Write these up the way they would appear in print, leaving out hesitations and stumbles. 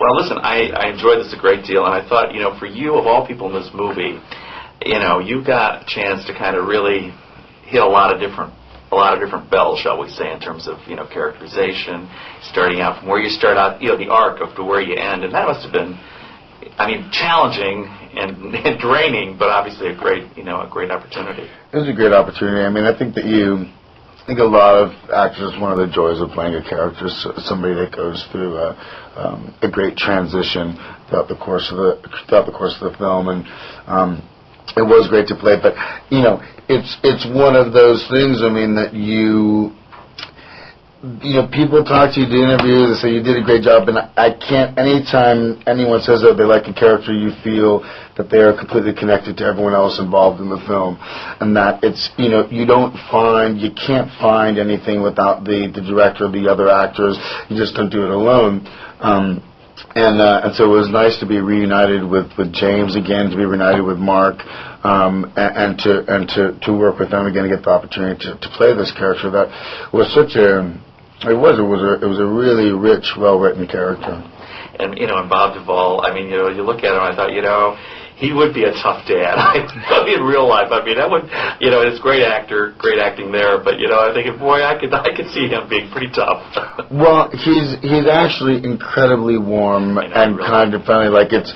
Well, listen, I enjoyed this a great deal, and I thought, for you, of all people in this movie, you got a chance to kind of really hit a lot of different bells, shall we say, in terms of, characterization, starting out from where you start out, the arc of to where you end, and that must have been, challenging and draining, but obviously a great opportunity. It was a great opportunity. I think a lot of actors, one of the joys of playing a character is somebody that goes through a great transition throughout the course of the film, and it was great to play. But it's one of those things. That people talk to you, do interviews, they say you did a great job, and I can't. Anytime anyone says that they like a character, you feel that they are completely connected to everyone else involved in the film, and that it's you can't find anything without the director or the other actors. You just don't do it alone. And so it was nice to be reunited with James again, to be reunited with Mark, and to work with them again, to get the opportunity to play this character that was it was a really rich, well-written character. And and Bob Duvall, you look at him, I thought, he would be a tough dad. In real life, that would, it's great acting there. But I think, boy, I could see him being pretty tough. Well, he's actually incredibly warm and kind of friendly. Like it's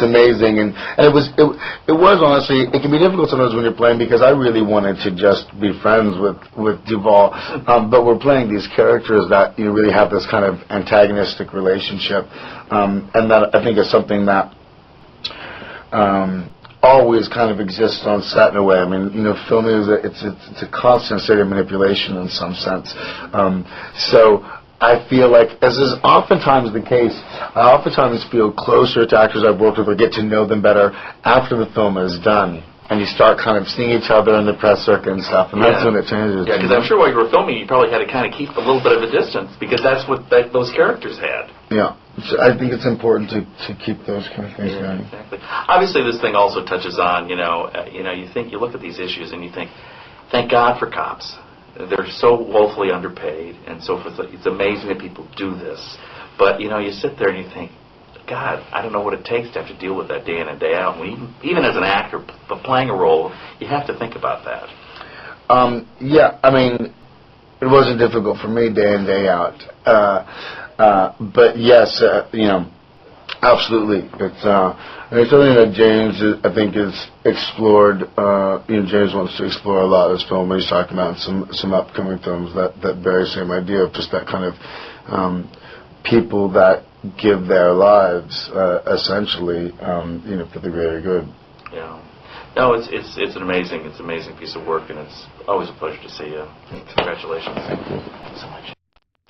amazing, and it was honestly, it can be difficult sometimes when you're playing, because I really wanted to just be friends with Duvall, but we're playing these characters that really have this kind of antagonistic relationship, and that I think is something that always kind of exists on set in a way. Filming it's a constant state of manipulation in some sense. So I feel like, as is oftentimes the case, I oftentimes feel closer to actors I've worked with, or get to know them better after the film is done, and you start kind of seeing each other in the press circuit and stuff, and that's when it changes. Yeah, because I'm sure while you were filming, you probably had to kind of keep a little bit of a distance, because that's what those characters had. Yeah, I think it's important to keep those kind of things going. Exactly. Obviously, this thing also touches on, you look at these issues and you think, thank God for cops. They're so woefully underpaid and so forth. It's amazing that people do this. But, you sit there and you think, God, I don't know what it takes to have to deal with that day in and day out. Even as an actor playing a role, you have to think about that. It wasn't difficult for me day in, day out. But yes, absolutely. It's something that James, I think, is explored. James wants to explore a lot of this film. He's talking about some upcoming films that very same idea of just that kind of people that give their lives essentially, for the greater good. Yeah. No, it's an amazing piece of work, and it's always a pleasure to see you. Congratulations. Thank you so much.